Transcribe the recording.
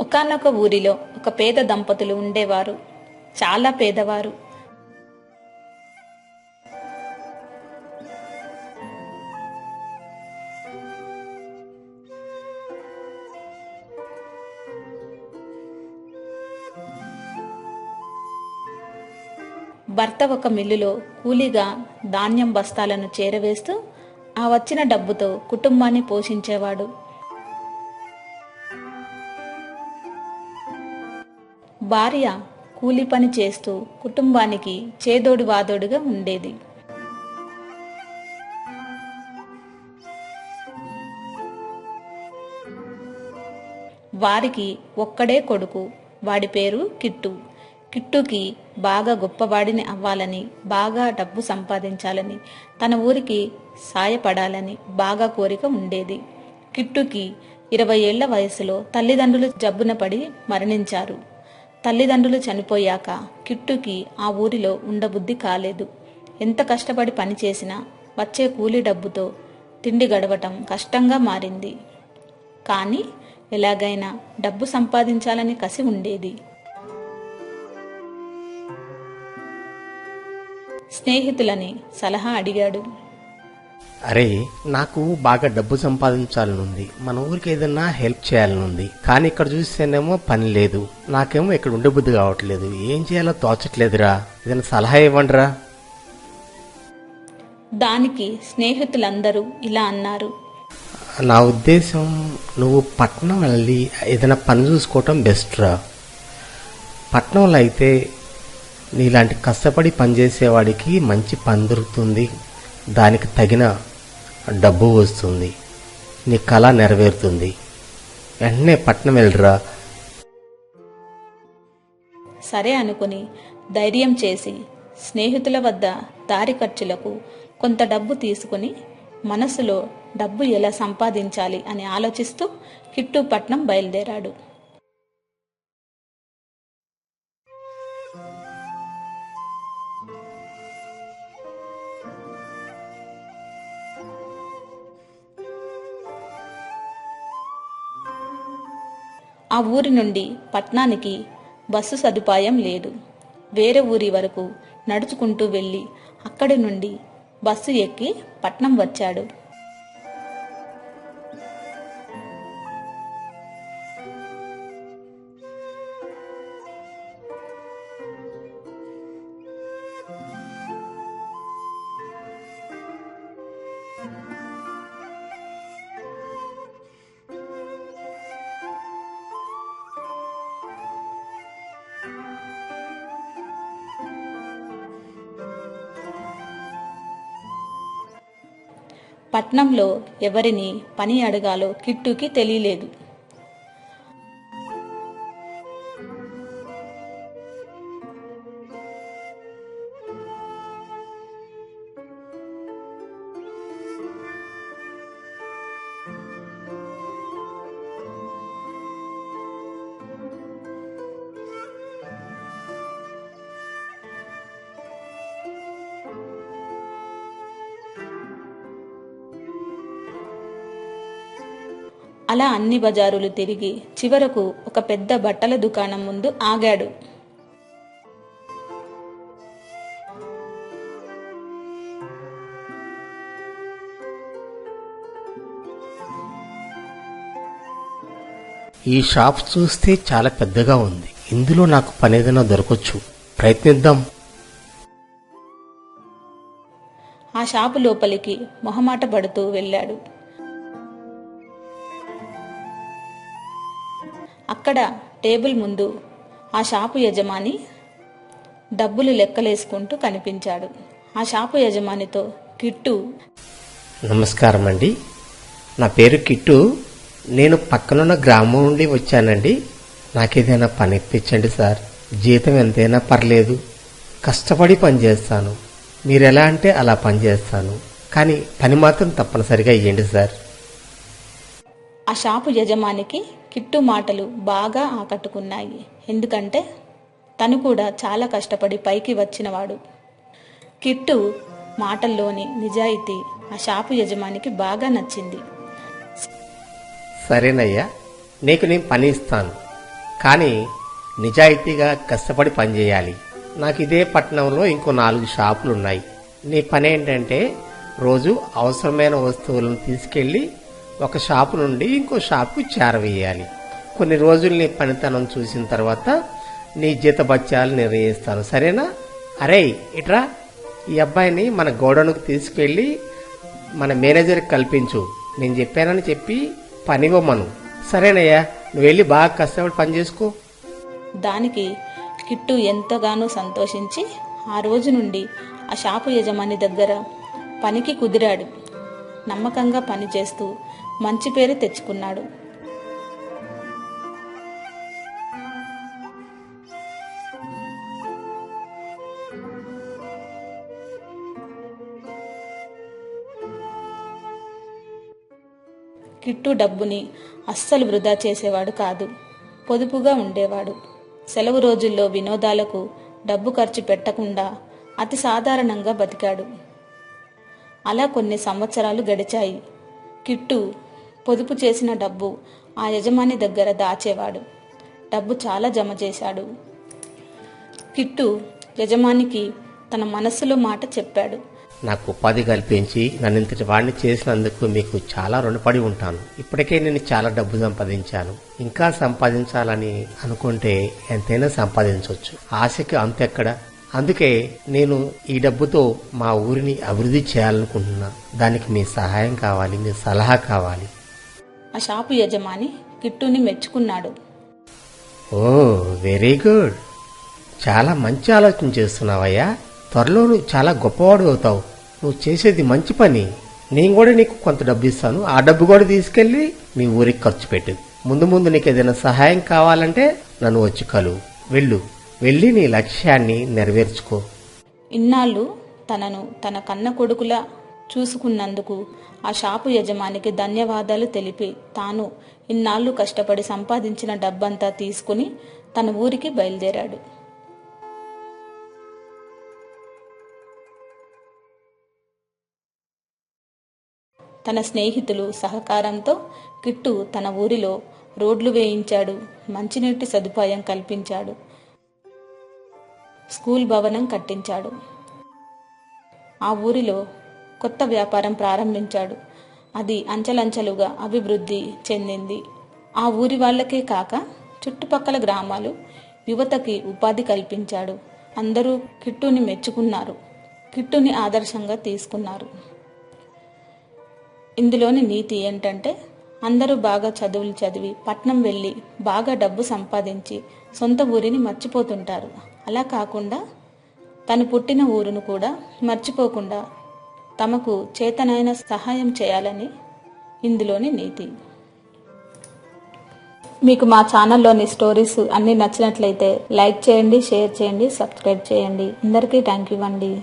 ఒకానొక ఊరిలో ఒక పేద దంపతులు ఉండేవారు. చాలా పేదవారు. భర్త ఒక మిల్లులో కూలీగా ధాన్యం బస్తాలను చేరవేస్తూ ఆ వచ్చిన డబ్బుతో కుటుంబాన్ని పోషించేవాడు. భార్య కూలి పని చేస్తూ కుటుంబానికి చేదోడు వాదోడుగా ఉండేది. వారికి ఒక్కడే కొడుకు. వాడి పేరు కిట్టు. కిట్టుకి బాగా గొప్పవాడిని అవ్వాలని, బాగా డబ్బు సంపాదించాలని, తన ఊరికి సాయపడాలని బాగా కోరిక ఉండేది. కిట్టుకి 20 ఏళ్ల వయసులో తల్లిదండ్రులు జబ్బున పడి మరణించారు. తల్లిదండ్రులు చనిపోయాక కిట్టుకి ఆ ఊరిలో ఉండబుద్ధి కాలేదు. ఎంత కష్టపడి పనిచేసినా వచ్చే కూలి డబ్బుతో తిండి గడవటం కష్టంగా మారింది. కానీ ఎలాగైనా డబ్బు సంపాదించాలని కసి ఉండేది. స్నేహితులని సలహా అడిగాడు. అరే, నాకు బాగా డబ్బు సంపాదించాలనుంది, మన ఊరికి ఏదన్నా హెల్ప్ చేయాలనుంది. కానీ ఇక్కడ చూస్తేనేమో పని లేదు, నాకేమో ఇక్కడ ఉండబుద్ధి కావట్లేదు, ఏం చేయాలో తోచట్లేదురా, ఏదైనా సలహా ఇవ్వండిరా. దానికి స్నేహితులందరూ ఇలా అన్నారు. నా ఉద్దేశం, నువ్వు పట్నం వెళ్ళి ఏదైనా పని చూసుకోవటం బెస్ట్ రా. పట్నంలో అయితే నీలాంటి కష్టపడి పనిచేసేవాడికి మంచి పని దొరుకుతుంది, దానికి తగిన డబ్బు వస్తుంది, నీ కళ నెరవేరుతుంది. వెంటనే పట్నం వెళ్ళరా. సరే అనుకుని ధైర్యం చేసి స్నేహితుల వద్ద దారి ఖర్చులకు కొంత డబ్బు తీసుకుని మనసులో డబ్బు ఎలా సంపాదించాలి అని ఆలోచిస్తూ కిట్టు పట్నం బయలుదేరాడు. ఆ ఊరి నుండి పట్నానికి బస్సు సదుపాయం లేదు. వేరే ఊరి వరకు నడుచుకుంటూ వెళ్ళి అక్కడి నుండి బస్సు ఎక్కి పట్నం వచ్చాడు. పట్నంలో ఎవరిని పని అడగాలో కిట్టుకి తెలియలేదు. అలా అన్ని బజారులు తిరిగి చివరకు ఒక పెద్ద బట్టల దుకాణం ముందు ఆగాడు. ఈ షాప్ చూస్తే చాలా పెద్దగా ఉంది, ఇందులో నాకు పని ఏదైనా దొరకొచ్చు, ప్రయత్నిద్దాం. ఆ షాపు లోపలికి మొహమాట పడుతూ వెళ్ళాడు. అక్కడ టేబుల్ ముందు ఆ షాపు యజమాని డబ్బులు లెక్కలేసుకుంటూ కనిపించాడు. ఆ షాపు యజమానితో కిట్టు, నమస్కారం అండి, నా పేరు కిట్టు, నేను పక్కనున్న గ్రామం నుండి వచ్చానండి. నాకేదైనా పని ఇప్పించండి సార్, జీతం ఎంతైనా పర్లేదు, కష్టపడి పనిచేస్తాను, మీరు ఎలా అంటే అలా పనిచేస్తాను, కానీ పని మాత్రం తప్పనిసరిగా ఇవ్వండి సార్. ఆ షాపు యజమానికి కిట్టు మాటలు బాగా ఆకట్టుకున్నాయి. ఎందుకంటే తను కూడా చాలా కష్టపడి పైకి వచ్చినవాడు. కిట్టు మాటల్లోని నిజాయితీ ఆ షాపు యజమానికి బాగా నచ్చింది. సరేనయ్యా, నీకు నేను పని ఇస్తాను, కానీ నిజాయితీగా కష్టపడి పనిచేయాలి. నాకు ఇదే పట్టణంలో ఇంకో 4 షాపులు ఉన్నాయి. నీ పని ఏంటంటే రోజు అవసరమైన వస్తువులను తీసుకెళ్లి ఒక షాపు నుండి ఇంకో షాపుకు చేరవేయాలి. కొన్ని రోజులు నీ పనితనం చూసిన తర్వాత నీ జీతభత్యాలు నిర్ణయిస్తాను, సరేనా? అరే ఇట్రా, ఈ అబ్బాయిని మన గోడౌన్కు తీసుకెళ్లి మన మేనేజర్కి కల్పించు. నేను చెప్పానని చెప్పి పనివ్వమను, సరేనయ్యా? నువ్వు వెళ్ళి బాగా కష్టపడి పని చేసుకో. దానికి కిట్టు ఎంతగానో సంతోషించి ఆ రోజు నుండి ఆ షాపు యజమాని దగ్గర పనికి కుదిరాడు. నమ్మకంగా పనిచేస్తూ మంచి పేరు తెచ్చుకున్నాడు. కిట్టు డబ్బుని అస్సలు వృధా చేసేవాడు కాదు. పొదుపుగా ఉండేవాడు. సెలవు రోజుల్లో వినోదాలకు డబ్బు ఖర్చు పెట్టకుండా అతి సాధారణంగా బతికాడు. అలా కొన్ని సంవత్సరాలు గడిచాయి. కిట్టు పొదుపు చేసిన డబ్బు ఆ యజమాని దగ్గర దాచేవాడు. డబ్బు చాలా జమ చేశాడు. కిట్టు యజమానికి తన మనస్సులో మాట చెప్పాడు. నాకు ఉపాధి కల్పించి నన్ను ఇంతటి వాడిని చేసినందుకు మీకు చాలా రుణపడి ఉంటాను. ఇప్పటికే నేను చాలా డబ్బు సంపాదించాను. ఇంకా సంపాదించాలని అనుకుంటే ఎంతైనా సంపాదించవచ్చు. ఆశకి అంతెక్కడ. అందుకే నేను ఈ డబ్బుతో మా ఊరిని అభివృద్ధి చేయాలనుకుంటున్నా. దానికి మీ సహాయం కావాలి, మీ సలహా కావాలి. ఆ షాపు యజమాని కిట్టుని మెచ్చుకున్నాడు. ఓ వెరీ గుడ్, చాలా మంచి ఆలోచన చేస్తున్నావయ్యా. త్వరలో నువ్వు చాలా గొప్పవాడు అవుతావు. నువ్వు చేసేది మంచి పని. నేను కూడా నీకు కొంత డబ్బు ఇస్తాను. ఆ డబ్బు కూడా తీసుకెళ్లి మీ ఊరికి ఖర్చు పెట్టు. ముందు ముందు నీకు ఏదైనా సహాయం కావాలంటే నన్ను వచ్చి కలువు. వెళ్ళి నీ లక్ష్యాన్ని నెరవేర్చుకో. ఇన్నాళ్ళు తనను తన కన్న కొడుకులా చూసుకున్నందుకు ఆ షాపు యజమానికి ధన్యవాదాలు తెలిపి తాను ఇన్నాళ్ళు కష్టపడి సంపాదించిన డబ్బంతా తీసుకుని తన ఊరికి బయలుదేరాడు. తన స్నేహితులు సహకారంతో కిట్టు తన ఊరిలో రోడ్లు వేయించాడు. మంచినీటి సదుపాయం కల్పించాడు. స్కూల్ భవనం కట్టించాడు. ఆ ఊరిలో కొత్త వ్యాపారం ప్రారంభించాడు. అది అంచెలంచెలుగా అభివృద్ధి చెందింది. ఆ ఊరి వాళ్ళకే కాక చుట్టుపక్కల గ్రామాలు యువతకి ఉపాధి కల్పించాడు. అందరూ కిట్టుని మెచ్చుకున్నారు. కిట్టుని ఆదర్శంగా తీసుకున్నారు. ఇందులోని నీతి ఏంటంటే అందరూ బాగా చదువులు చదివి పట్నం వెళ్ళి బాగా డబ్బు సంపాదించి సొంత ఊరిని మర్చిపోతుంటారు. అలా కాకుండా తను పుట్టిన ఊరును కూడా మర్చిపోకుండా తమకు చేతనైన సహాయం చేయాలని ఇందులోని నీతి. మీకు మా ఛానల్లోని స్టోరీస్ అన్నీ నచ్చినట్లయితే లైక్ చేయండి, షేర్ చేయండి, సబ్స్క్రైబ్ చేయండి. అందరికీ థ్యాంక్ యూ అండి.